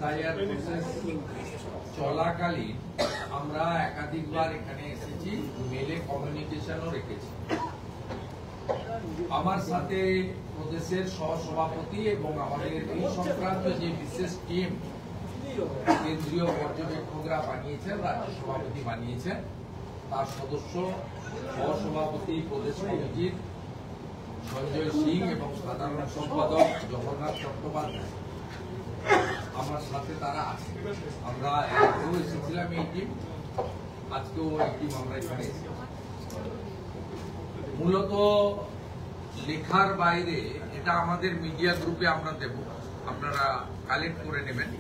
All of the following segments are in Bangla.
এসআইআর প্রসেস চলাকালীন আমরা একাধিকবার এখানে এসেছি, মেলে কমিউনিকেশনও রেখেছি। আমার সাথে প্রদেশের সহসভাপতি এবং আমাদের এই সংক্রান্ত যে বিশেষ টিম কেন্দ্রীয় পর্যবেক্ষকরা বানিয়েছেন, রাজ্য সভাপতি বানিয়েছেন, তার সদস্য সহসভাপতি প্রদেশ কমিটির সঞ্জয় সিং এবং সাধারণ সম্পাদক জগন্নাথ চট্টোপাধ্যায় আমার সাথে তারা আছে। আমরা আগেও এসেছিলাম এই টিম, আজকেও এই টিম আমরা এখানে এসেছি। মূলত লেখার বাইরে এটা আমাদের মিডিয়া গ্রুপে আমরা দেব, আপনারা কালেক্ট করে নেবেন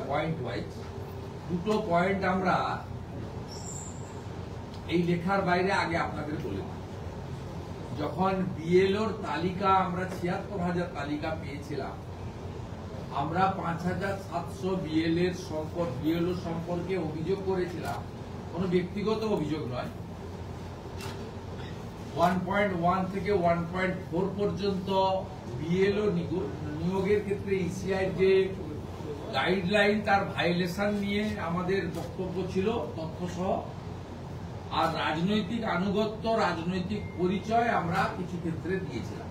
পয়েন্ট ওয়াইজ। দুটো পয়েন্ট আমরা এই লেখার বাইরে আগে আপনাদের বলে দিই। যখন বিএলওর তালিকা আমরা ৭৬,০০০ তালিকা পেয়েছিলাম, আমরা ৫,৭০০ বিএলও সম্পর্কে অভিযোগ করেছিলাম, কোনো ব্যক্তিগত অভিযোগ নয়। 1.1 থেকে 1.4 পর্যন্ত বিএলও নিয়োগের ক্ষেত্রে ইসিআই যে গাইডলাইন তার ভায়োলেশন নিয়ে আমাদের বক্তব্য ছিল, তথ্যসহ। আর রাজনৈতিক আনুগত্য, রাজনৈতিক পরিচয় আমরা কিছু ক্ষেত্রে দিয়েছিলাম।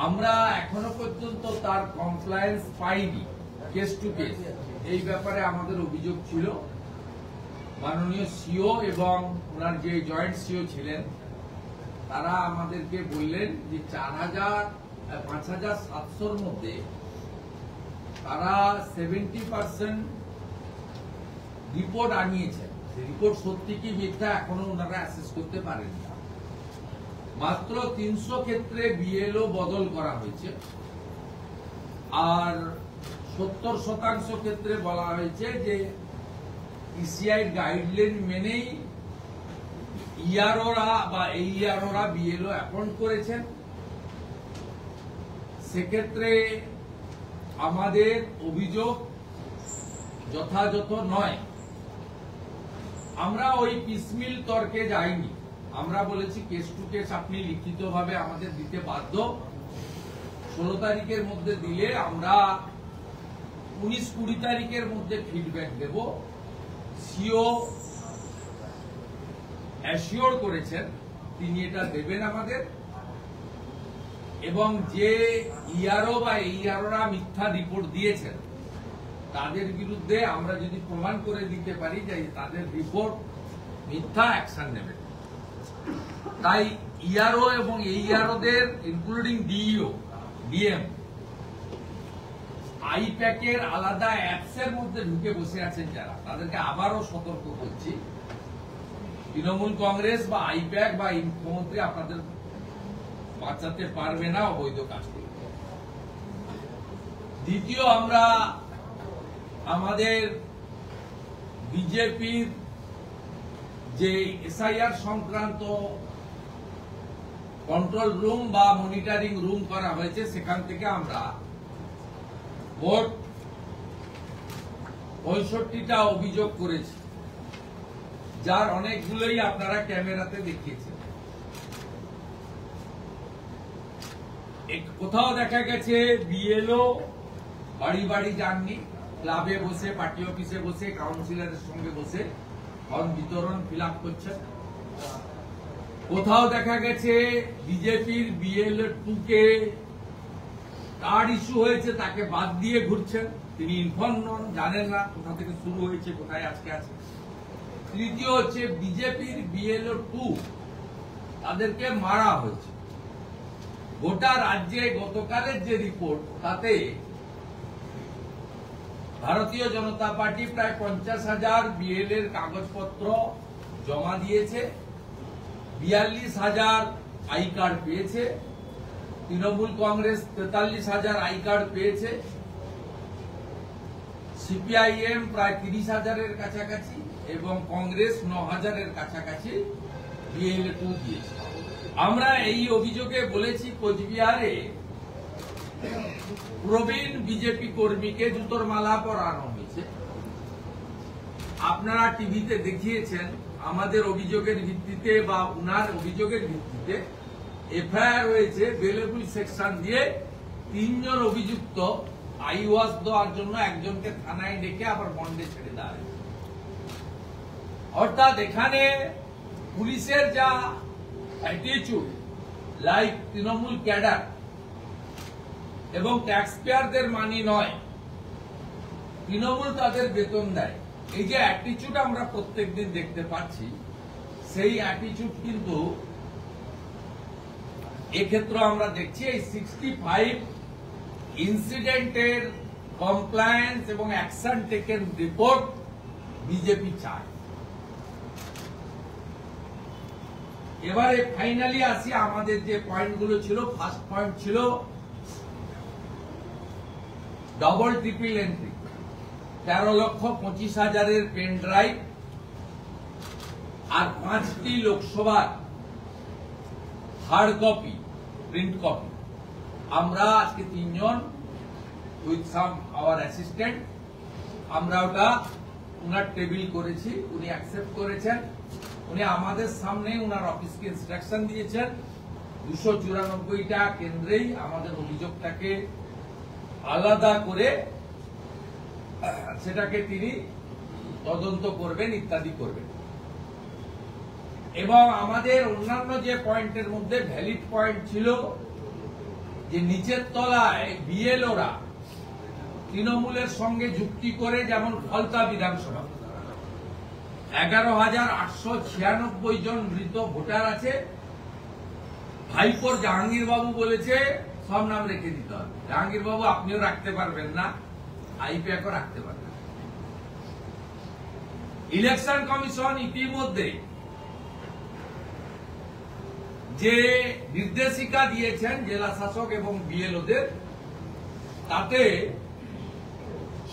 আমরা এখনো পর্যন্ত তার কমপ্লায়েন্স পাইনি, কেস টু কেস। এই ব্যাপারে আমাদের অভিযোগ ছিল। মাননীয় সিও এবং ওনার যে জয়েন্ট সিও ছিলেন, তারা আমাদেরকে বললেন যে ৫,৭০০-র মধ্যে তারা 70% রিপোর্ট আনিয়েছেন। রিপোর্ট সত্যি কি মিথ্যা এখনো ওনারা অ্যাসেস করতে পারেন না। মাত্র ৩০০ ক্ষেত্রে বিএলও বদল করা হয়েছে, আর ৭০% ক্ষেত্রে বলা হয়েছে যে ইসিআই গাইডলাইন মেনেই ইআরওরা বা এইআরওরা বিএলও অ্যাপয়েন্ট করেছেন। সেক্ষেত্রে আমাদের অভিযোগ যথাযথ নয়। আমরা ওই পিসমিল তর্কে যাইনি। আমরা বলেছি কেস টু কেস আপনি লিখিতভাবে আমাদের দিতে বাধ্য। ১৬ তারিখের মধ্যে দিলে আমরা ১৯-২০ তারিখের মধ্যে ফিডব্যাক দেব। সিও অ্যাসিওর করেছেন তিনি এটা দেবেন আমাদের, এবং যে ইআরও বা এইআরওরা মিথ্যা রিপোর্ট দিয়েছেন তাদের বিরুদ্ধে আমরা যদি প্রমাণ করে দিতে পারি যে তাদের রিপোর্ট মিথ্যা, অ্যাকশন নেবেন। তাই ইআরও এবং এইআরওদের ইনক্লুডিং ডিইও, ডিএম, আইপ্যাকের আলাদা অ্যাপসের মধ্যে ঢুকে বসে আছেন যারা, তাদেরকে আবারও সতর্ক করছি, তৃণমূল কংগ্রেস বা আইপ্যাক বা মুখ্যমন্ত্রী আপনাদের বাঁচাতে পারবে না অবৈধ কাজ করে। দ্বিতীয়, আমরা আমাদের বিজেপির যে এসআইআর সংক্রান্ত কন্ট্রোল রুম বা মনিটরিং রুম করা হয়েছে, সেখান থেকে আমরা মোট ৬৫টা অভিযোগ করেছি, যার অনেকগুলোই আপনারা ক্যামেরাতে দেখিয়েছেন। কোথাও দেখা গেছে বিএলও বাড়ি বাড়ি যাননি, ক্লাবে বসে, পার্টি অফিসে বসে, কাউন্সিলরের সঙ্গে বসে ফর্ম বিতরণ ফিল আপ করছেন। কোথাও দেখা গেছে বিজেপির বিএলও-2কে কার্ড ইস্যু হয়েছে, তাকে বাদ দিয়ে ঘুরছেন, তিনি ইনফর্ম নন, জানেন না কোথা থেকে শুরু হয়েছে, কোথায় আজকে আছে। তৃতীয় হচ্ছে বিজেপির বিএলও-2 তাদেরকে মারা হয়েছে। গোটা রাজ্যে গতকালের যে রিপোর্ট, তাতে ভারতীয় জনতা পার্টি প্রায় ৫০,০০০ বিএলএর কাগজপত্র জমা দিয়েছে, ৪২,০০০ আই কার্ড পেয়েছে, তৃণমূল কংগ্রেস ৪৩,০০০ আই কার্ড পেয়েছে, সিপিআইএম প্রায় ৩০,০০০-এর কাছাকাছি এবং কংগ্রেস ৯,০০০-এর কাছাকাছি বিএলএ-2 দিয়েছে। আমরা এই অভিযোগে বলেছি কোচবিহারে প্রবীণ বিজেপি কর্মীকে জুতোর মালা পরানো হয়েছে। আপনারা টিভিতে দেখিয়েছেন। আমাদের অভিযোগের ভিত্তিতে বা উনার অভিযোগের ভিত্তিতে এফআইআর হয়েছে, বেলেবল সেকশন দিয়ে ৩ জন অভিযুক্ত আই ওয়াশ দেওয়ার জন্য একজনকে থানায় ডেকে আবার বন্ডে ছেড়ে দেওয়া হয়েছে। অর্থাৎ এখানে পুলিশের যা অ্যাটিটিউড, লাইক তৃণমূল ক্যাডার এবং ট্যাক্স পেয়ারদের মানি নয়, তৃণমূল তাদের বেতন দেয়, এই যে অ্যাটিটিউড আমরা প্রত্যেকদিন দেখতে পাচ্ছি, সেই অ্যাটিটিউড কিন্তু এক্ষেত্রে আমরা দেখছি এই 65 ইনসিডেন্টের কমপ্লায়েন্স এবং অ্যাকশন টেকেন রিপোর্ট বিজেপি চায়। এবারে ফাইনালি আসি আমাদের যে পয়েন্টগুলো ছিল। ফার্স্ট পয়েন্ট ছিল double triple entry, 13,25,000 pen drive আর 5টি লোকসভার হার্ড কপি, প্রিন্ট কপি। আমরা আজকে 3 জন উইথ সাম আওয়ার অ্যাসিস্ট্যান্ট আমরা ওটা উনার টেবিল করেছি, উনি অ্যাকসেপ্ট করেছেন। উনি আমাদের সামনে উনার অফিসকে ইনস্ট্রাকশন দিয়েছেন 294টা কেন্দ্রেই আমাদের অভিযোগটাকে আলাদা করে সেটাকে তিনি তদন্ত করবেন, ইত্যাদি করবেন। এবং আমাদের অন্যান্য যে পয়েন্টের মধ্যে ভ্যালিড পয়েন্ট ছিল যে নিচের তলায় বিএলওরা তৃণমূলের সঙ্গে যুক্তি করে, যেমন ফলতা বিধানসভা 11,896 জন মৃত ভোটার আছে। ভাইপোর জাহাঙ্গীর বাবু বলেছে সব নাম রেখে দিতে হবে। জাহাঙ্গীর বাবু আপনিও রাখতে পারবেন না, আইপ্যাকও রাখতে পারবেন। ইলেকশন কমিশন ইতিমধ্যে যে নির্দেশিকা দিয়েছেন জেলা শাসক এবং বিএলওদের, তাতে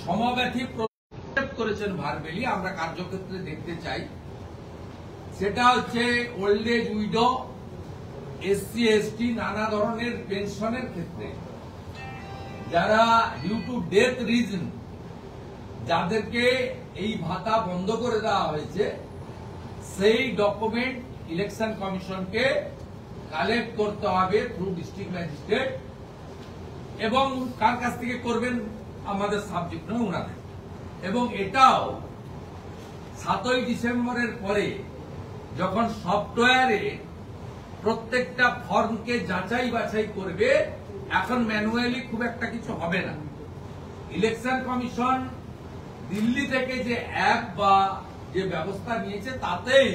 সমব্যথী করেছেন ভার্বেলি, আমরা কার্যক্ষেত্রে দেখতে চাই। সেটা হচ্ছে old age widow, SC ST, নানা ধরনের পেনশনের ক্ষেত্রে যারা ডিউ টু ডেথ রিজন যাদেরকে এই ভাতা বন্ধ করে দেওয়া হয়েছে, সেই ডকুমেন্ট ইলেকশন কমিশনকে কালেক্ট করতে হবে থ্রু ডিস্ট্রিক্ট ম্যাজিস্ট্রেট। এবং কার কাছ থেকে করবেন? আমাদের সাবজেক্ট নয়, ওনাদের। এবং এটাও 7ই ডিসেম্বরের পরে যখন সফটওয়্যারে প্রত্যেকটা ফর্মকে যাচাই বাছাই করবে, এখন ম্যানুয়ালি খুব একটা কিছু হবে না। ইলেকশন কমিশন দিল্লি থেকে যে অ্যাপ বা যে ব্যবস্থা নিয়েছে, তাতেই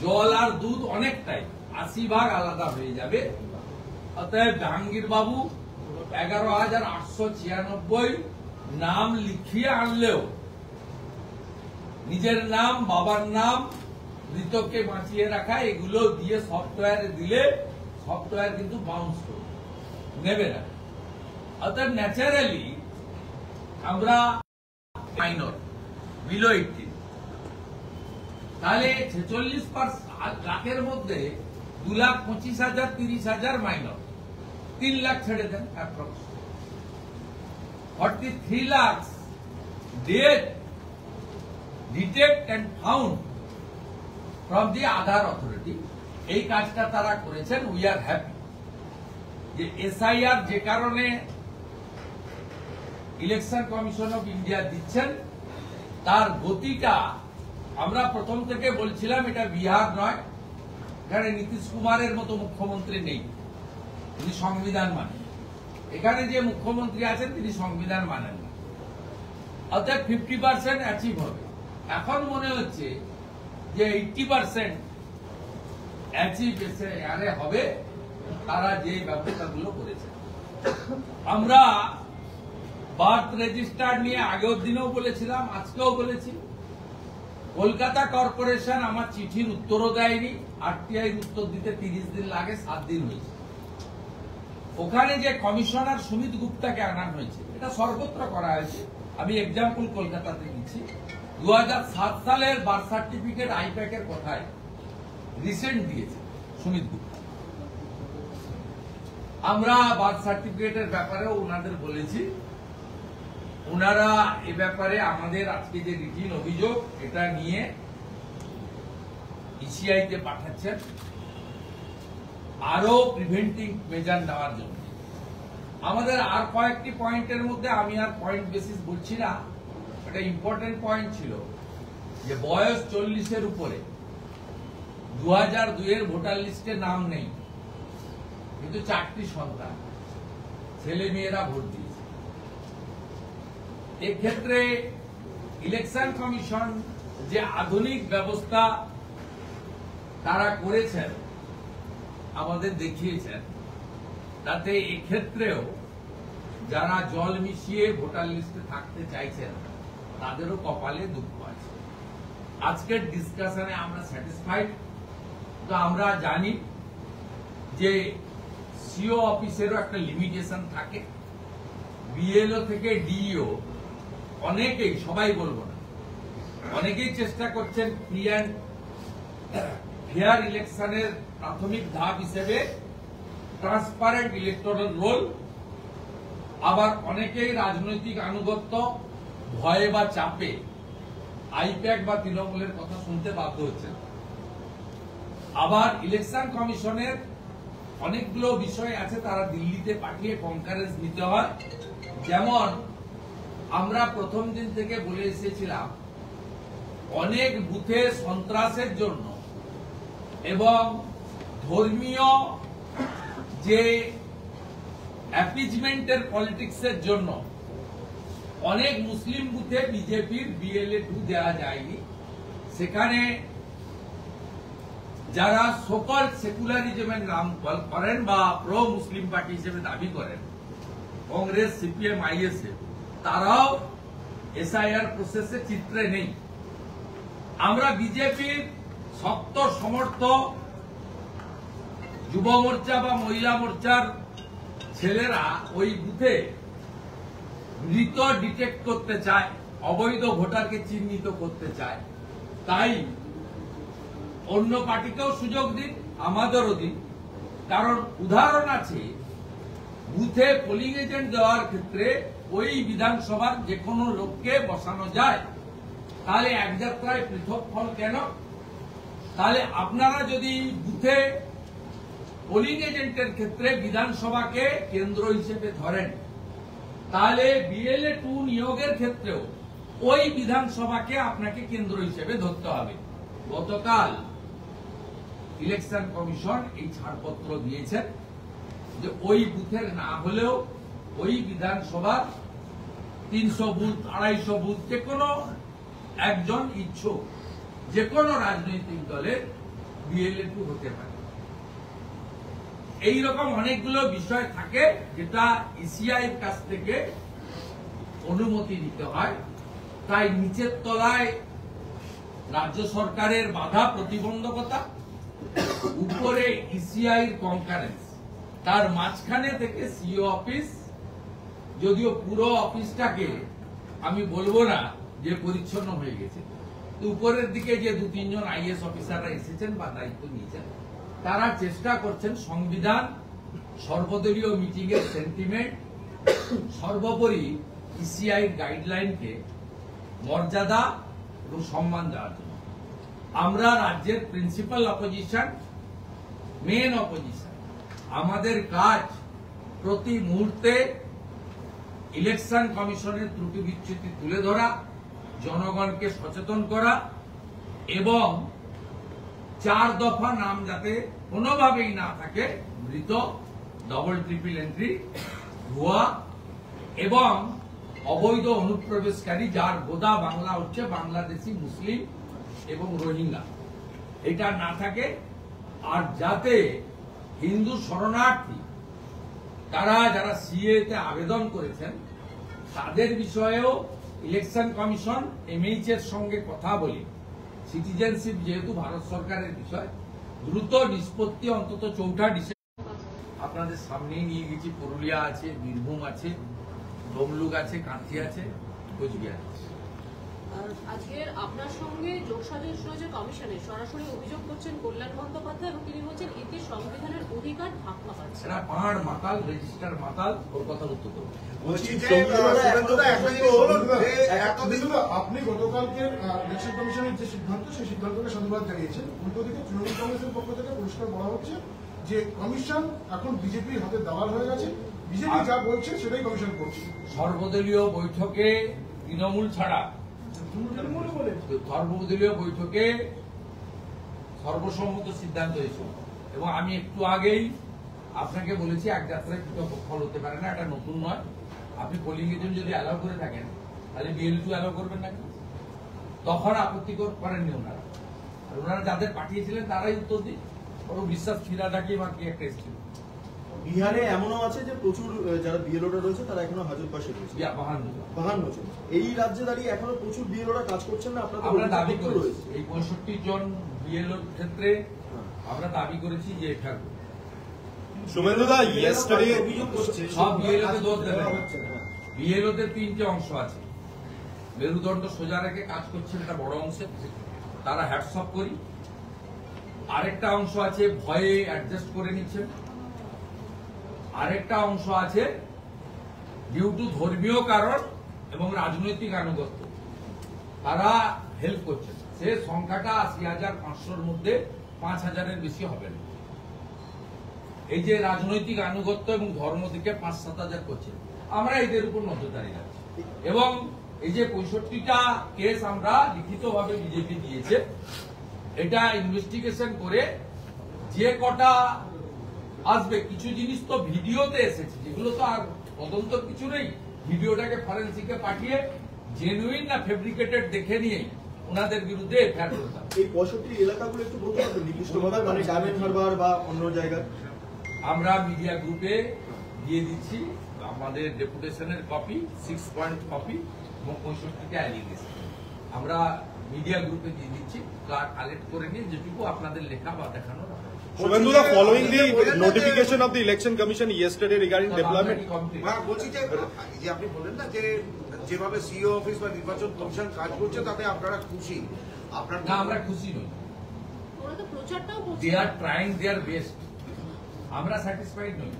জল আর দুধ অনেকটাই 80% আলাদা হয়ে যাবে। অতএব জাহাঙ্গীর বাবু 11,896 নাম লিখিয়ে আনলেও নিজের নাম, বাবার নাম, মৃতকে বাঁচিয়ে রাখা, এগুলো দিয়ে সফটওয়্যারে দিলে সফটওয়্যার কিন্তু বাউন্স করবে, নেবে না। অর্থাৎ ন্যাচারালি আমরা মাইনর বিলো 18, তাহলে 46% লাখের মধ্যে 2,25,000 30,000 মাইনর, 3 লাখ ছেড়ে দেন approx. 43 lakh death detect and found from the Aadhaar authority. এই কাজটা তারা করেছেন। উই আর হ্যাপি যে এসআইআর যে কারণে ইলেকশন কমিশন অফ ইন্ডিয়া দিচ্ছেন, তার গতিটা আমরা প্রথম থেকে বলছিলাম এটা বিহার নয়, এখানে নীতিশ কুমারের মতো মুখ্যমন্ত্রী নেই, তিনি সংবিধান মানেন। এখানে যে মুখ্যমন্ত্রী আছেন তিনি সংবিধান মানেন না। অর্থাৎ 50% অ্যাচিভ হবে। এখন মনে হচ্ছে যে 80% অ্যাচিভ আরে হবে, তারা যে ব্যবস্থাগুলো করেছে। আমরা বার্থ রেজিস্টার নিয়ে আগের দিনেও বলেছিলাম, আজকেও বলেছি। কলকাতা কর্পোরেশন আমার চিঠির উত্তরও দেয়নি, আরটিআই উত্তর দিতে 30 দিন লাগে, 7 দিন হয়েছে। ওখানে যে কমিশনার সুমিত গুপ্তাকে আনা হয়েছে, এটা সর্বত্র করা হয়েছে। আমি এক্সাম্পল কলকাতাতে দিচ্ছি। 2007 সালের বার্থ সার্টিফিকেট আইপ্যাকের কথায় রিসেন্ট দিয়েছে সুমিত গুপ্তা। আমরা বার্থ সার্টিফিকেটের ব্যাপারেও ওনাদের বলেছি, ওনারা এ ব্যাপারে আমাদের আজকে যে রিটিন অভিযোগ এটা নিয়ে ইসিআইতে পাঠাচ্ছেন আরো প্রিভেন্টিং মেজার নেওয়ার জন্য। আমাদের আর কয়েকটি পয়েন্টের মধ্যে আমি আর পয়েন্ট বেসিস বলছি না, একটা ইম্পর্টেন্ট পয়েন্ট ছিল যে বয়স 40-এর উপরে 2002 এর ভোটার লিস্টে নাম নেই, কিন্তু 4টি সন্তান ছেলে মেয়েরা ভোট দিয়েছে। এক্ষেত্রে ইলেকশন কমিশন যে আধুনিক ব্যবস্থা তারা করেছেন, আমাদের দেখিয়েছেন, তাতে এক্ষেত্রেও যারা জল মিশিয়ে ভোটার লিস্টে থাকতে চাইছেন তাদেরও কপালে দুঃখ আছে। আজকের ডিসকাশনে আমরা স্যাটিসফাইড। তো আমরা জানি যে সিও অফিসেরও একটা লিমিটেশন থাকে, বিএলও থেকে ডিইও অনেকেই, সবাই বলবো না, অনেকেই চেষ্টা করছেন ফ্রি অ্যান্ড ফেয়ার ইলেকশনের প্রাথমিক ধাপ হিসেবে ট্রান্সপারেন্ট ইলেকটোরাল রোল। আবার অনেকেই রাজনৈতিক আনুগত্য ভয়ে বা চাপে আইপ্যাক বা তৃণমূলের কথা শুনতে বাধ্য হচ্ছেন। আবার ইলেকশন কমিশনের অনেকগুলো বিষয় আছে, তারা দিল্লিতে পাঠিয়ে কনফারেন্স নিতে হয়। যেমন আমরা প্রথম দিন থেকে বলে এসেছিলাম, অনেক বুথে সন্ত্রাসের জন্য এবং ধর্মীয় যে অ্যাপিজমেন্টের পলিটিক্সের জন্য অনেক মুসলিম বুথে বিজেপির BLA-2 দেওয়া যায়নি। সেখানে যারা সকল সেকুলারিজমের নাম করেন বা প্রো মুসলিম পার্টি হিসেবে দাবি করেন, কংগ্রেস, CPM, ISF, তারাও SIR প্রসেসে চিত্রে নেই। আমরা বিজেপির শক্ত সমর্থক যুব মোর্চা বা মহিলা মোর্চার ছেলেরা ওই বুথে মৃত ডিটেক্ট করতে চায়, অবৈধ ভোটারকে চিহ্নিত করতে চায়। তাই অন্য পার্টিকেও সুযোগ দিন, আমাদেরও দিন। কারণ উদাহরণ আছে, বুথে পোলিং এজেন্ট দেওয়ার ক্ষেত্রে ওই বিধানসভার যে কোনো লোককে বসানো যায়, তাহলে এক যাত্রায় পৃথক ফল কেন? তাহলে আপনারা যদি বুথে পোলিং এজেন্টের ক্ষেত্রে বিধানসভাকে কেন্দ্র হিসেবে ধরেন, তাহলে BLA-2 নিয়োগের ক্ষেত্রেও ওই বিধানসভাকে আপনাকে কেন্দ্র হিসেবে ধরতে হবে। গতকাল ইলেকশন কমিশন এই ছাড়পত্র দিয়েছেন যে ওই বুথের না হলেও ওই বিধানসভার 300 বুথ, 250 বুথ, যে কোনো একজন ইচ্ছুক যে কোনো রাজনৈতিক দলের BLA-2 হতে পারে। এইরকম অনেকগুলো বিষয় থাকে যেটা ECIর কাছ থেকে অনুমতি নিতে হয়। তাই নিচের তলায় রাজ্য সরকারের বাধা প্রতিবন্ধকতা, উপরে ECIর কনকারেন্স, তার মাঝখানে থেকে সিও অফিস, যদিও পুরো অফিসটাকে আমি বলবো না যে পরিচ্ছন্ন হয়ে গেছে, উপরের দিকে যে 2-3 জন IAS অফিসাররা এসেছেন বা দায়িত্ব নিয়েছেন, তারা চেষ্টা করছেন সংবিধান, সর্বদলীয় মিটিং এর সেন্টিমেন্ট, সর্বোপরি ECIর গাইডলাইনকে মর্যাদা এবং সম্মান দেওয়ার জন্য। আমরা রাজ্যের প্রিন্সিপাল অপোজিশন, মেন অপোজিশন, আমাদের কাজ প্রতি মুহূর্তে ইলেকশন কমিশনের ত্রুটি বিচ্যুতি তুলে ধরা, জনগণকে সচেতন করা এবং 4 দফা নাম যাতে কোনোভাবেই না থাকে, মৃত, ডবল ট্রিপল এন্ট্রি, ভুয়া এবং অবৈধ অনুপ্রবেশকারী, যার গোদা বাংলা হচ্ছে বাংলাদেশি, মুসলিম এবং রোহিঙ্গা, এটা না থাকে। আর যাতে হিন্দু শরণার্থী, তারা যারা CA-তে আবেদন করেছেন, তাদের বিষয়েও ইলেকশন কমিশন MH এর সঙ্গে কথা বলে, সিটিজেনশিপ যেহেতু ভারত সরকারের বিষয়, দ্রুত নিষ্পত্তি অন্তত 4 ডিসেম্বর আপনাদের সামনেই নিয়ে গেছি। পুরুলিয়া আছে, বীরভূম আছে, তমলুক আছে, কাঁথি আছে, কোচবিহার আছে। আজকের আপনার সঙ্গে যোগসাজশ রয়েছে কমিশনে, সরাসরি অভিযোগ করছেন কল্যাণ বন্দ্যোপাধ্যায় এবং তিনি বলছেন এতে সংবিধানের অধিকার ধাক্কা পাচ্ছে। এরা পাহাড় মাতাল, রেজিস্টার মাতাল, ওর কথা উত্তর করুন। আপনি গতকালকের ইলেকশন কমিশনের যে সিদ্ধান্ত, সেই সিদ্ধান্তকে সাধুবাদ জানিয়েছেন। উল্টো দিকে তৃণমূল কংগ্রেসের পক্ষ থেকে পরিষ্কার বলা হচ্ছে যে কমিশন এখন বিজেপির হাতে দালাল হয়ে গেছে, বিজেপি যা বলছে সেটাই কমিশন করছে। সর্বদলীয় বৈঠকে তৃণমূল ছাড়া সর্বদলীয় বৈঠকে সর্বসম্মত সিদ্ধান্ত হয়েছিল এবং আমি একটু আগেই আপনাকে বলেছি এক যাত্রায় কৃতজ্ঞ ফল হতে পারে না, এটা নতুন নয়। আপনি পোলিং এজেন্ট যদি অ্যালাউ করে থাকেন তাহলে BL2 অ্যালাউ করবেন না, তখন আপত্তি করেননি ওনারা। আর ওনারা যাদের পাঠিয়েছিলেন তারাই উত্তর দিন, বড় বিশ্বাস ফিরা থাকে বা কি একটা এসেছিল। বিহারে এমনও আছে যে প্রচুর যারা বিএলওরা রয়েছে তারা এখনো হাজত পাশে রয়েছে, 52 জন। এই রাজ্যে দাঁড়িয়ে এখনো প্রচুর বিএলওরা কাজ করছেন না। আমরা দাবি করেছি এই 65 জন বিএলওর ক্ষেত্রে আমরা দাবি করেছি যে এফআইআর শুভেন্দুদা ইয়েস্টারডে অভিযোগ করছে সব বিএলওতে দোষ দেবেন। বিএলওতে 3টে অংশ আছে, মেরুদণ্ড সোজা রেখে কাজ করছেন এটা বড় অংশে, তারা হ্যাটস অফ করি। আরেকটা অংশ আছে ভয়ে অ্যাডজাস্ট করে নিচ্ছেন, আরেকটা অংশ আছে ডিউ টু ধর্মীয় কারণ এবং রাজনৈতিক আনুগত্য তারা হেল্প করছেন। সে সংখ্যাটা 80,500-র মধ্যে 5,000-এর বেশি হবে না। এই যে রাজনৈতিক আনুগত্য এবং ধর্ম থেকে 5-7,000 করছে, আমরা এদের উপর নজরদারি রাখছি এবং এই যে 65টা কেস আমরা লিখিতভাবে বিজেপি দিয়েছে, এটা ইনভেস্টিগেশন করে যে কটা আসবে, কিছু জিনিস তো ভিডিওতে এসেছে যেগুলো তো আর তদন্ত কিছু নেই, ভিডিওটাকে ফরেন্সিকে পাঠিয়ে জেনুইন না ফেব্রিকেটেড দেখে নিয়ে ওনাদের বিরুদ্ধে এফআইআর করতে হবে। এই 65 এলাকাগুলো একটু বলতে পারবেন নির্দিষ্টভাবে, মানে ডায়মন্ড হারবার বা অন্য জায়গায়? আমরা মিডিয়া গ্রুপে দিয়ে দিচ্ছি আমাদের ডেপুটেশনের কপি, 6 পয়েন্ট কপি এবং 65টা অ্যালিগেশন আমরা মিডিয়া গ্রুপে দিয়ে দিচ্ছি। কালেক্ট করে নিয়ে যেটুকু আপনাদের লেখা বা দেখানো। Shubhendu, following the notification of the Election Commission yesterday regarding deployment, বলছি যে আপনি বললেন না যে যেভাবে সিও অফিস বা নির্বাচন কমিশন কাজ করছে তাতে আপনারা খুশি? আপনার না, আমরা খুশি নই। ওরা তো প্রচারটাও করছে। দে আর ট্রাইং দেয়ার বেস্ট, আমরা স্যাটিসফাইড নই।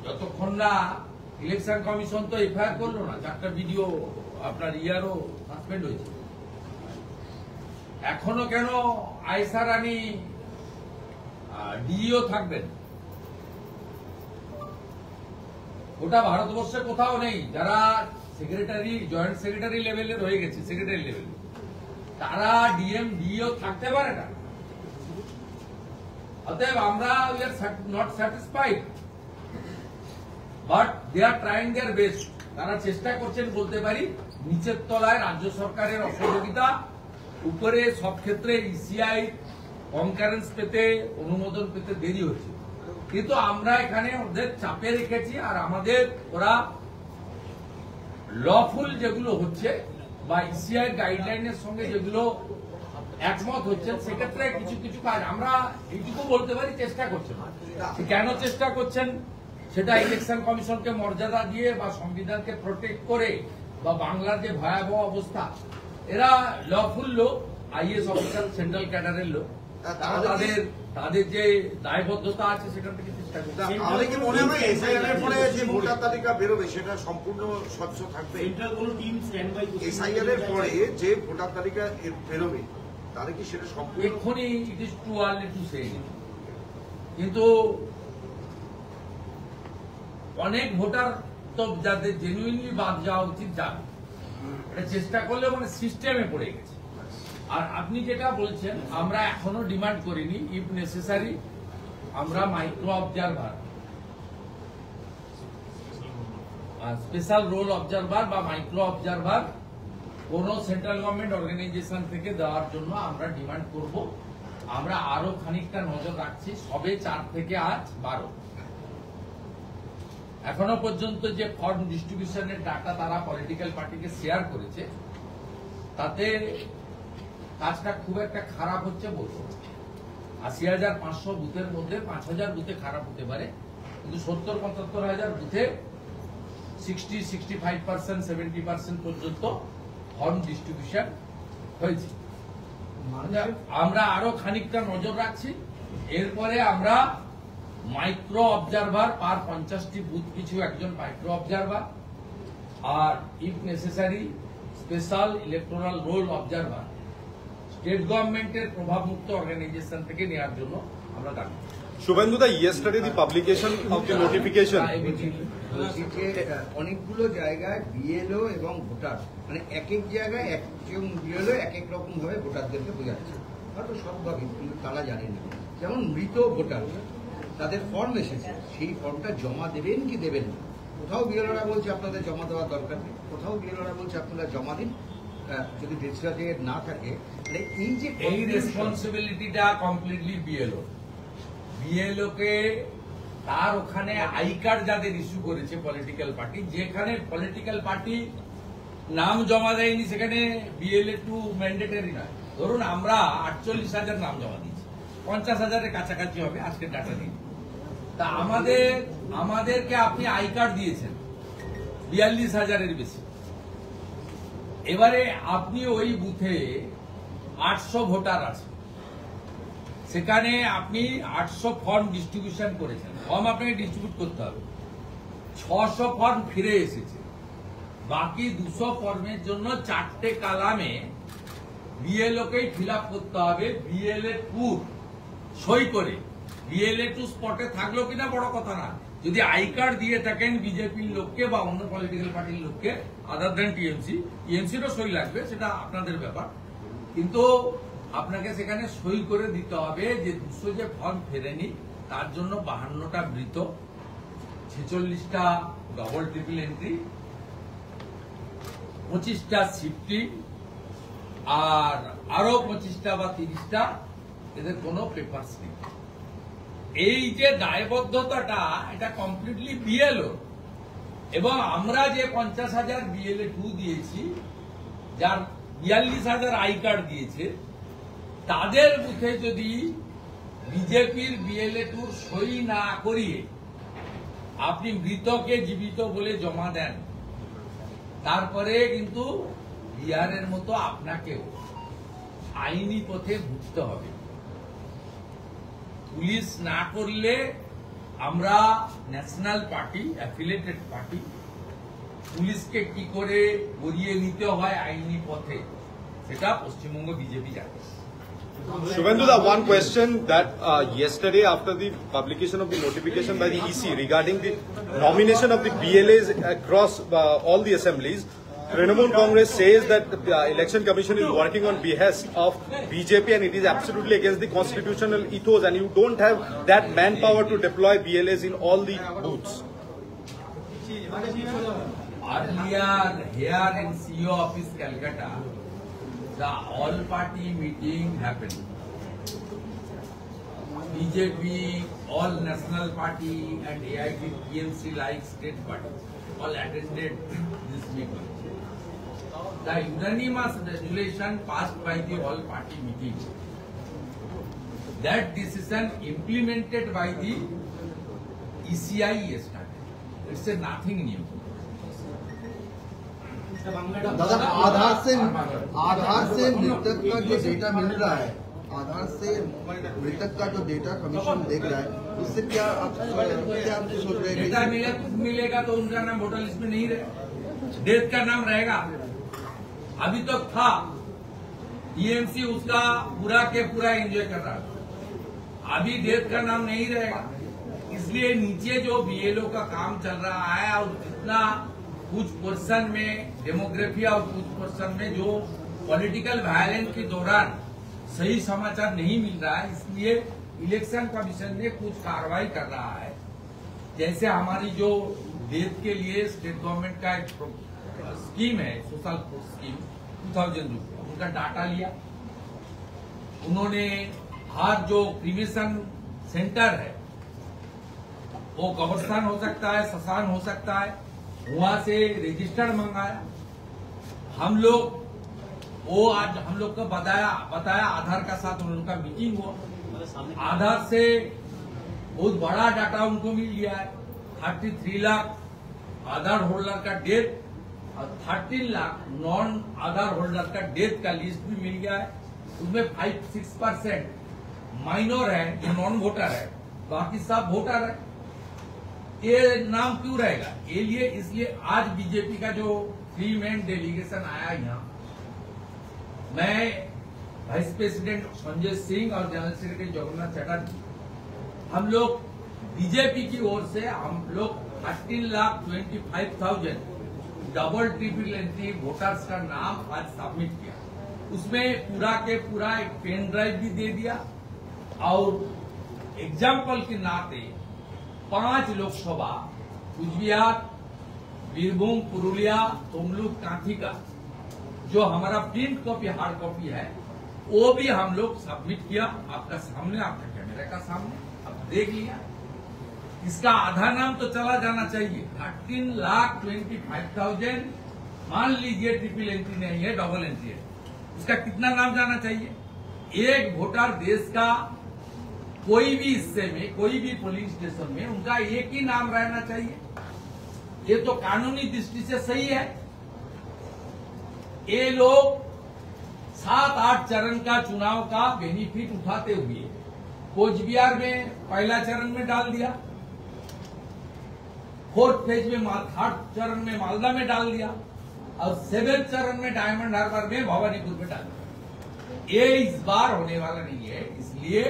যতক্ষণ না ইলেকশন কমিশন তো এফআইআর করলো না, 4টা ভিডিও আপনার ইয়ারও সাসপেন্ড হয়েছে, এখনো কেন আয়েশা রানী ডিও থাকবেন? ওটা ভারতবর্ষে কোথাও নেই। যারা সেক্রেটারি, জয়েন্ট সেক্রেটারি লেভেলের হয়ে গেছে, সেক্রেটারি লেভেল, তারা ডিএম ডিও থাকতে পারে না। অতএব আমরা we are not satisfied, but they are trying their best. তারা চেষ্টা করছেন বলতে পারি। নিচের তলায় রাজ্য সরকারের অসহযোগিতা, উপরে সব ক্ষেত্রে ইসিআই কনকারেন্স পেতে, অনুমোদন পেতে দেরি হচ্ছে, কিন্তু আমরা এখানে ওদের চাপে রেখেছি। আর আমাদের ওরা লফুল যেগুলো হচ্ছে বা ইসিআই গাইডলাইনের সঙ্গে যেগুলো একমত হচ্ছে, সেক্ষেত্রে কিছু কিছু কাজ আমরা এইটুকু বলতে পারি চেষ্টা করছেন। কেন চেষ্টা করছেন সেটা ইলেকশন কমিশনকে মর্যাদা দিয়ে বা সংবিধানকে প্রোটেক্ট করে বা বাংলার যে ভয়াবহ অবস্থা, এরা লফুল লোক, আইএস অফিসার, সেন্ট্রাল ক্যাডারের লোক, তাদের যে দায়বদ্ধতা আছে সেখান থেকে চেষ্টা করছে। আমাদের কি মনে হয় এসআইআর এর পরে যে ভোটার তালিকা বেরোবে সেটা সম্পূর্ণ স্বচ্ছ থাকবে? এসআইআর এর পরে যে ভোটার তালিকা বেরোবে তাহলে কি সেটা সম্পূর্ণ? এক্ষুনি it is too early to say, কিন্তু অনেক ভোটার তো যাদের জেনুইনলি বাদ যাওয়া উচিত যাবে, এটা চেষ্টা করলে মানে সিস্টেমে পড়ে গেছে। আর আপনি যেটা বলছেন, আমরা এখনো ডিমান্ড করিনি, ইফ নেসেসারি আমরা micro observer, special roll observer বা মাইক্রো অবজারভার কোন সেন্ট্রাল গভর্নমেন্ট অর্গানাইজেশন থেকে দেওয়ার জন্য আমরা ডিমান্ড করব। আমরা আরো খানিকটা নজর রাখছি, সবে 4 থেকে আজ 12। এখনো পর্যন্ত যে ফর্ম ডিস্ট্রিবিউশনের ডাটা তারা পলিটিক্যাল পার্টিকে শেয়ার করেছে, তাতে কাজটা খুব একটা খারাপ হচ্ছে বলবো। 80,500 বুথের মধ্যে 5,000 বুথে খারাপ হতে পারে, কিন্তু 70-75,000 বুথে 60-65%, 70% পর্যন্ত ফর্ম ডিস্ট্রিবিউশন হয়েছে। আমরা আরো খানিকটা নজর রাখছি। এরপরে আমরা মাইক্রো অবজারভার পার 50টি বুথ কিছু একজন মাইক্রো অবজারভার, আর if necessary special electoral roll observer state গভর্নমেন্টের প্রভাবমুক্ত অর্গানাইজেশন থেকে নেওয়ার জন্য আমরা দাবি। Shubhendu, yesterday the publication of the notification. অনেকগুলো জায়গায় বিএলও এবং ভোটার মানে এক এক জায়গায় একজন বিএলও এক এক রকম ভাবে ভোটারদেরকে বোঝাচ্ছে, হয়তো সবভাবে, কিন্তু তারা জানে না। যেমন মৃত ভোটার, তাদের ফর্ম এসেছে, সেই ফর্মটা জমা দেবেন কি দেবেন না। কোথাও বিএলওরা বলছে আপনাদের জমা দেওয়ার দরকার নেই, কোথাও বিএলওরা বলছে আপনারা জমা দিন, যদি রেজিস্টারে না থাকে। এই রেসপন্সিবিলিটিটা কমপ্লিটলি বিএলও কে তার ওখানে আই কার্ড যাদের ইস্যু করেছে পলিটিক্যাল পার্টি, যেখানে পলিটিক্যাল পার্টি নাম জমা দেয়নি সেখানে বিএলএ টু ম্যান্ডেটরি নয়। ধরুন আমরা 48,000 নাম জমা দিয়েছি, 50,000-এর কাছাকাছি হবে আজকের ডাটা দিন। তা আমাদেরকে আপনি আই কার্ড দিয়েছেন 42,000-এর বেশি। এবারে আপনি ওই বুথে 800 ভোটার আছে, সেখানে আপনি 800 ফর্ম ডিস্ট্রিবিউশন করেছেন, ফর্ম আপনাকে ডিস্ট্রিবিউট করতে হবে। 600 ফর্ম ফিরে এসেছে, বাকি 200 ফর্মের জন্য 4টে কালামে বিএলওকেই ফিল আপ করতে হবে। বিএলএ টু সই করে, বিএলএ টু স্পটে থাকলো কিনা বড় কথা না, যদি আই কার্ড দিয়ে থাকেন বিজেপির লোককে বা অন্য পলিটিক্যাল পার্টির লোককে আদার দেন টিএমসিরও সই লাগবে, সেটা আপনাদের ব্যাপার, কিন্তু আপনাকে সেখানে সই করে দিতে হবে যে 200 যে ফর্ম ফেরেনি তার জন্য 52টা মৃত, 46টা ডবল ট্রিপল এন্ট্রি, 25টা শিফটিং, আর আরো 25টা বা 30টা এদের কোনো পেপারস নেই। এই যে দায়বদ্ধতাটা, এটা কমপ্লিটলি বিএলও। এবং আমরা যে 50,000 বিএলএ টু দিয়েছি, যার 42,000 আই কার্ড দিয়েছে, তাদের বুথে যদি বিজেপির বিএলএ টুর সই না করিয়ে আপনি মৃতকে জীবিত বলে জমা দেন, তারপরে কিন্তু বিহারের মতো আপনাকেও আইনি পথে ভুগতে হবে। পুলিশ না করলে আমরা ন্যাশনাল পার্টি, অ্যাফিলিয়েটেড পার্টি, পুলিশকে কি করে গড়িয়ে নিতে হয় আইনি পথে, সেটা পশ্চিমবঙ্গ বিজেপি জানে। Shubhendu, one question that yesterday after the publication of the notification by the EC regarding the nomination of the BLAs across all the assemblies, Trinamool Congress says that the Election Commission is working on behest of BJP and it is absolutely against the constitutional ethos and you don't have that manpower to deploy BLAs in all the booths. Earlier here in CEO office Calcutta, the all-party meeting happened. BJP, all national party and AIT, TMC like state parties all attended this meeting. The unanimous resolution passed by the all-party meeting, that decision implemented by the ECI yesterday. It's a nothing new. दादा आधार से मृतक का जो डेटा मिल रहा है, आधार से मृतक का जो डेटा कमीशन देख रहा है, उससे क्या आप सोच रहे हैं? डेटा मिलेगा तो उनका नाम वोटर लिस्ट में नहीं रहेगा, डेथ का नाम रहेगा। अभी तक था, टीएमसी उसका पूरा के पूरा एंजॉय कर रहा था, अभी डेथ का नाम नहीं रहेगा। इसलिए नीचे जो बीएलओ का काम चल रहा है और जितना कुछ पोर्शन में डेमोग्राफी और कुछ पोर्शन में जो पॉलिटिकल वायलेंस के दौरान सही समाचार नहीं मिल रहा है, इसलिए इलेक्शन कमीशन ने कुछ कार्रवाई कर रहा है। जैसे हमारी जो डेथ के लिए स्टेट गवर्नमेंट का एक स्कीम है, सोशल स्कीम 2000 रुपये, उनका डाटा लिया उन्होंने। हर जो क्रिमिशन सेंटर है, वो कब्रस्तान हो सकता है, श्मशान हो सकता है, वहां से रजिस्टर्ड मंगाया। हम लोग वो आज हम लोग को बताया आधार का साथ उनका मीटिंग हुआ, आधार से बहुत बड़ा डाटा उनको मिल गया है। 33 लाख आधार होल्डर का डेथ और 13 लाख नॉन आधार होल्डर का डेथ का लिस्ट भी मिल गया है। उसमें 5-6% माइनर है जो नॉन वोटर है, बाकी सब वोटर है। ये नाम क्यों रहेगा? ये लिए इसलिए आज बीजेपी का जो 3 मैन डेलीगेशन आया यहाँ, मैं वाइस प्रेसिडेंट संजय सिंह और जनरल सेक्रेटरी जगन्नाथ चटर्जी, हम लोग बीजेपी की ओर से हम लोग 13,25,000 डबल ट्रिपल एंट्री वोटर्स का नाम आज सबमिट किया। उसमें पूरा के पूरा एक पेन ड्राइव भी दे दिया और एग्जाम्पल के नाते 5 लोकसभा कुचबिहार, बीरभूम, पुरुलिया, तमलुक, कांठी का जो हमारा प्रिंट कॉपी हार्ड कॉपी है वो भी हम लोग सबमिट किया आपका सामने, आपका कैमरे का सामने, आप देख लिया। इसका आधा नाम तो चला जाना चाहिए। 13,25,000 मान लीजिए ट्रिपल एंट्री नहीं है, डबल एंट्री है, इसका कितना नाम जाना चाहिए? एक वोटर देश का कोई भी हिस्से में, कोई भी पोलिंग स्टेशन में उनका एक ही नाम रहना चाहिए। ये तो कानूनी दृष्टि से सही है। ये लोग 7-8 चरण का चुनाव का बेनिफिट उठाते हुए कोचबिहार में पहला चरण में डाल दिया, 4th फेज में थर्ड चरण में मालदा में डाल दिया और 7th चरण में डायमंड हार्बर में भवानीपुर में डाल दिया। ये इस बार होने वाला नहीं है, इसलिए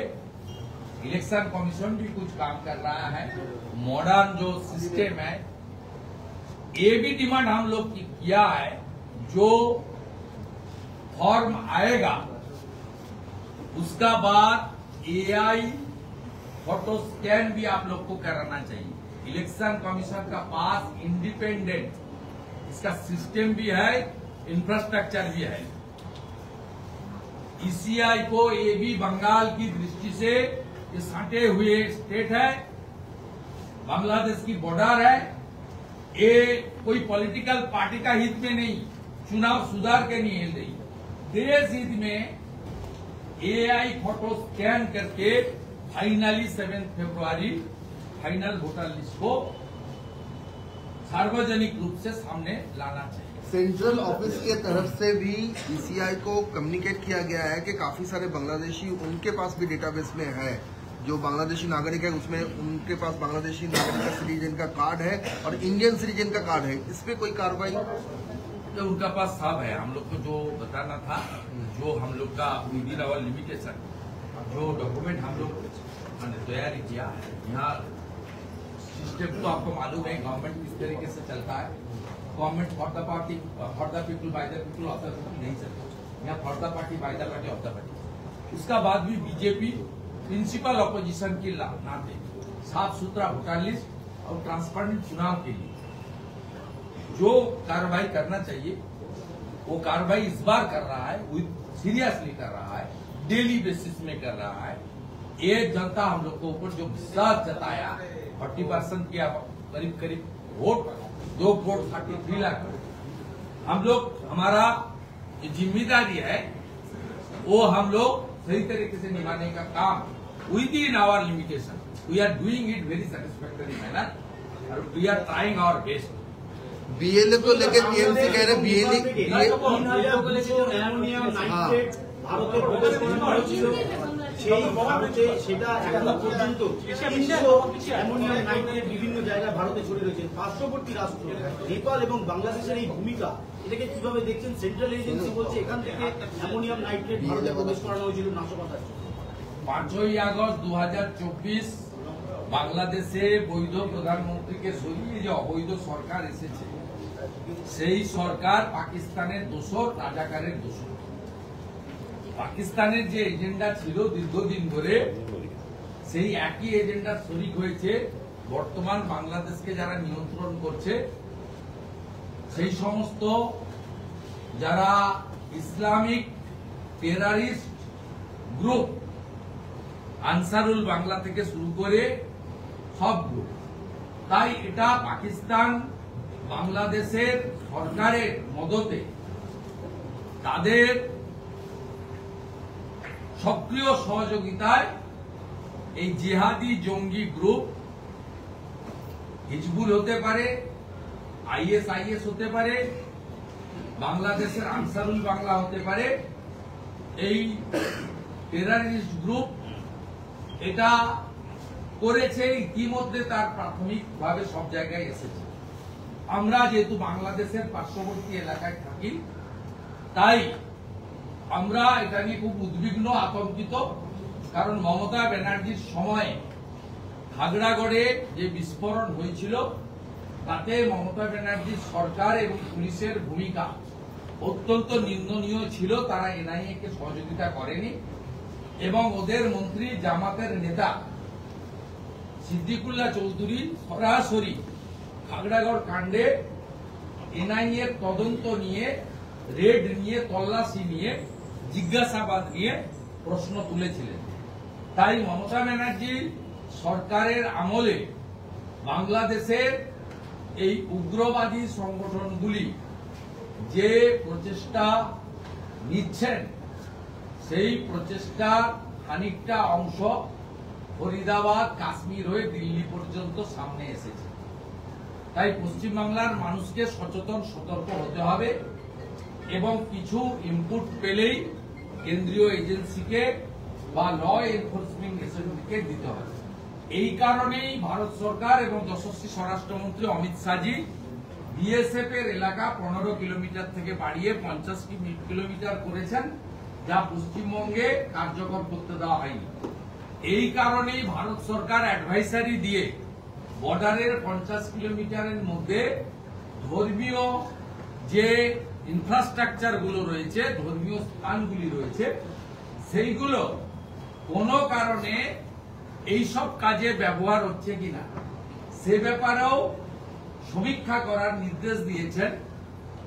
इलेक्शन कमीशन भी कुछ काम कर रहा है। मॉडर्न जो सिस्टम है, ये भी डिमांड हम लोग की किया है, जो फॉर्म आएगा उसका बाद AI फोटो स्कैन भी आप लोग को कराना चाहिए। इलेक्शन कमीशन का पास इंडिपेंडेंट इसका सिस्टम भी है, इंफ्रास्ट्रक्चर भी है। ECI को ये भी बंगाल की दृष्टि से ये सटे हुए स्टेट है, बांग्लादेश की बॉर्डर है। ये कोई पॉलिटिकल पार्टी का हित में नहीं, चुनाव सुधार के लिए नहीं, देश हित में AI फोटो स्कैन करके फाइनली 7 फरवरी फाइनल वोटर लिस्ट को सार्वजनिक रूप से सामने लाना चाहिए। सेंट्रल ऑफिस के तरफ से भी ECI को कम्युनिकेट किया गया है कि काफी सारे बांग्लादेशी उनके पास भी डेटाबेस में है, जो बांग्लादेशी नागरिक है उसमें उनके पास बांग्लादेशी नागरिक का सिटीजन का कार्ड है और इंडियन सिटीजन का कार्ड है। इस पे कोई कार्रवाई? तो उनका पास सब है। हम लोग को जो बताना था, जो हम लोग का विद इन आवर लिमिटेशन जो डॉक्यूमेंट हम लोग तैयारी किया है, यहाँ सिस्टम तो आपको मालूम है गवर्नमेंट किस तरीके से चलता है। Government for the party, for the people, by the people, of the people नहीं चलता। यहाँ for the party, by the party, of the party. उसका बाद भी बीजेपी प्रिंसिपल ऑपोजिशन की नाते साफ सुथरा वोटर लिस्ट और ट्रांसपेरेंट चुनाव के लिए जो कार्रवाई करना चाहिए वो कार्रवाई इस बार कर रहा है, सीरियसली कर रहा है, डेली बेसिस में कर रहा है। ये जनता हम लोग को ऊपर जो विश्वास जताया, 40% किया, करीब करीब वोट, 2 करोड़ 33 लाख, हम लोग हमारा जिम्मेदारी है वो हम लोग सही तरीके से निभाने का काम within our limitation we are doing it very satisfactory manner और we are trying our best. BLA को लेकर TMC कह रहे BLA সেটা এখনো পর্যন্ত অ্যামোনিয়াম নাইট্রেট বিভিন্ন জায়গায় ভারতে ছড়িয়ে রয়েছে। পার্শ্ববর্তী রাষ্ট্র নেপাল এবং বাংলাদেশের এই ভূমিকা, এটাকে কিভাবে দেখছেন? সেন্ট্রাল এজেন্সি বলছে এখান থেকে অ্যামোনিয়াম নাইট্রেট ভারতে প্রবেশ করানো হয়েছিল নাশকতার জন্য। 5ই আগস্ট 2024 বাংলাদেশে বৈধ প্রধানমন্ত্রীকে সরিয়ে যে অবৈধ সরকার এসেছে, সেই সরকার পাকিস্তানের দোসর, রাজাকারের দোসর। পাকিস্তানের যে এজেন্ডা ছিল দীর্ঘদিন ধরে, সেই একই এজেন্ডার শরিক হয়েছে বর্তমান বাংলাদেশকে যারা নিয়ন্ত্রণ করছে, সেই সমস্ত যারা Islamic terrorist group, Ansarul Bangla থেকে শুরু করে সব গ্রুপ। তাই এটা পাকিস্তান বাংলাদেশের সরকারের মদতে তাদের সক্রিয় সহযোগিতায় এই জিহাদি জঙ্গি গ্রুপ হিজবুল হতে পারে, ISIS হতে পারে, বাংলাদেশের আনসারুল বাংলা হতে পারে, এই টেরারিস্ট গ্রুপ এটা করেছে ইতিমধ্যে, তার প্রাথমিকভাবে সব জায়গায় এসেছে। আমরা যেহেতু বাংলাদেশের পার্শ্ববর্তী এলাকায় থাকি, তাই আমরা এটা নিয়ে খুব উদ্বিগ্ন, আতঙ্কিত। কারণ মমতা ব্যানার্জির সময়ে খাগড়াগড়ে যে বিস্ফোরণ হয়েছিল তাতে মমতা ব্যানার্জির সরকার এবং পুলিশের ভূমিকা অত্যন্ত নিন্দনীয় ছিল। তারা এনআইএ কে সহযোগিতা করেনি এবং ওদের মন্ত্রী জামাতের নেতা সিদ্দিকুল্লাহ চৌধুরী সরাসরি খাগড়াগড় কাণ্ডে এনআইএ তদন্ত নিয়ে, রেড নিয়ে, তল্লাশি নিয়ে, জিজ্ঞাসাবাদ নিয়ে প্রশ্ন তুলেছিলেন। তাই মমতা ব্যানার্জি সরকারের আমলে বাংলাদেশের এই উগ্রবাদী সংগঠনগুলি যে প্রচেষ্টা নিচ্ছেন সেই প্রচেষ্টার খানিকটা অংশ ফরিদাবাদ, কাশ্মীর হয়ে দিল্লি পর্যন্ত সামনে এসেছে। তাই পশ্চিমবাংলার মানুষকে সচেতন, সতর্ক হতে হবে এবং কিছু ইনপুট পেলেই কেন্দ্রীয় এজেন্সিকে বা ল এনফোর্সমেন্ট এজেন্সিকে দিতে হবে। এই কারণেই ভারত সরকার এবং যশস্বী স্বরাষ্ট্রমন্ত্রী অমিত শাহজি বিএসএফ এর এলাকা 15 কিলোমিটার থেকে বাড়িয়ে 50 কিলোমিটার করেছেন, যা পশ্চিমবঙ্গে কার্যকর করতে দেওয়া হয়নি। এই কারণেই ভারত সরকার অ্যাডভাইসারি দিয়ে বর্ডারের 50 কিলোমিটারের মধ্যে ধর্মীয় যে ইনফ্রাস্ট্রাকচার গুলো রয়েছে, ধর্মীয় স্থানগুলি রয়েছে, সেইগুলো কোনো কারণে এইসব কাজে ব্যবহার হচ্ছে কিনা সে ব্যাপারেও সমীক্ষা করার নির্দেশ দিয়েছেন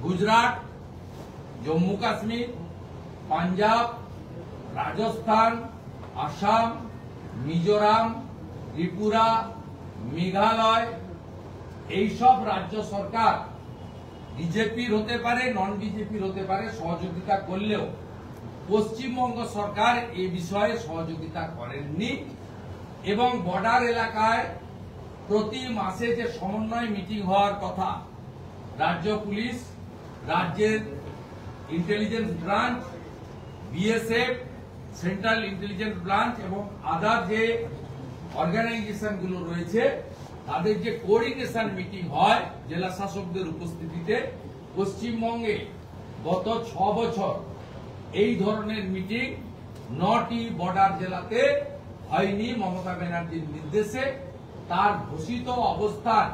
গুজরাট, জম্মু কাশ্মীর, পাঞ্জাব, রাজস্থান, আসাম, মিজোরাম, ত্রিপুরা, মেঘালয়। এইসব রাজ্য সরকার বিজেপির হতে পারে, নন বিজেপির হতে পারে, সহযোগিতা করলেও পশ্চিমবঙ্গ সরকার এ বিষয়ে সহযোগিতা করেননি এবং বর্ডার এলাকায় প্রতি মাসে যে সমন্বয় মিটিং হওয়ার কথা, রাজ্য পুলিশ, রাজ্যের intelligence branch, BSF, central intelligence branch এবং আদার যে অর্গানাইজেশন গুলো রয়েছে, তাদের যে কোঅর্ডিনেশন মিটিং হয় জেলা শাসকদের উপস্থিতিতে, পশ্চিমবঙ্গে গত 6 বছর এই ধরনের মিটিং 9টি বর্ডার জেলাতে হয়নি। মমতা ব্যানার্জির নির্দেশে তার ঘোষিত অবস্থান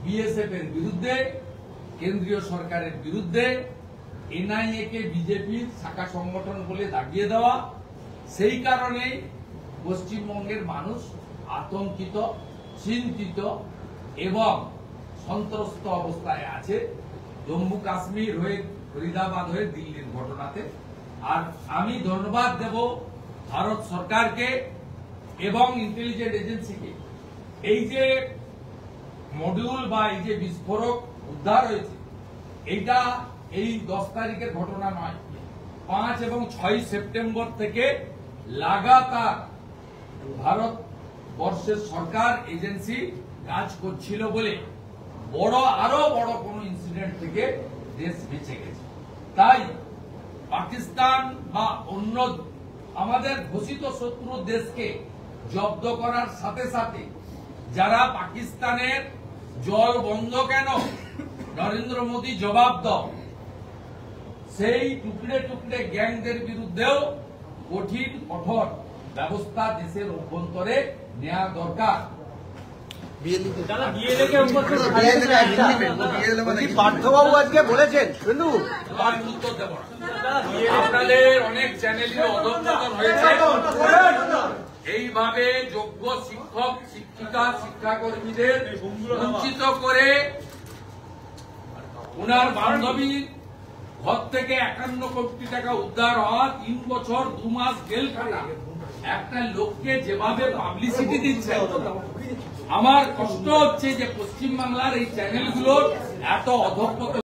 বিএসএফ এর বিরুদ্ধে, কেন্দ্রীয় সরকারের বিরুদ্ধে, এনআইএ কে বিজেপির শাখা সংগঠন বলে দাগিয়ে দেওয়া। সেই কারণেই পশ্চিমবঙ্গের মানুষ আতঙ্কিত, চিন্তিত এবং সন্ত্রস্ত অবস্থায় আছে জম্মু কাশ্মীর হয়ে, ফরিদাবাদ হয়ে দিল্লির ঘটনাতে। আর আমি ধন্যবাদ দেব ভারত সরকারকে এবং ইন্টেলিজেন্স এজেন্সিকে। এই যে মডিউল বা এই যে বিস্ফোরক উদ্ধার হয়েছে, এইটা এই 10 তারিখের ঘটনা নয়। 5 এবং 6 সেপ্টেম্বর থেকে লাগাতার ভারতবর্ষের সরকার এজেন্সি কাজ করছিল বলে আরো বড় কোন ইনসিডেন্ট থেকে দেশ বেঁচে গেছে। তাই পাকিস্তান বা অন্য আমাদের ঘোষিত শত্রু দেশকে জব্দ করার সাথে সাথে যারা পাকিস্তানের জল বন্ধ কেন নরেন্দ্র মোদী জবাব দাও, সেই টুকরে টুকরে গ্যাংদের বিরুদ্ধেও কঠিন কঠোর ব্যবস্থা দেশের অভ্যন্তরে নেওয়া দরকার। পার্থবাবু আজকে বলেছেন আপনাদের অনেক চ্যানেলের অধঃপতন হয়েছে। এইভাবে যোগ্য শিক্ষক, শিক্ষিকা, শিক্ষাকর্মীদের বঞ্চিত করে উনার বান্ধবীর ঘর থেকে 51 কোটি টাকা উদ্ধার হওয়া, 3 বছর 2 মাস জেল খাটা একটা লোককে যেভাবে পাবলিসিটি দিচ্ছে, আমার কষ্ট হচ্ছে যে পশ্চিমবাংলার এই চ্যানেলগুলোর এত অধঃপতন।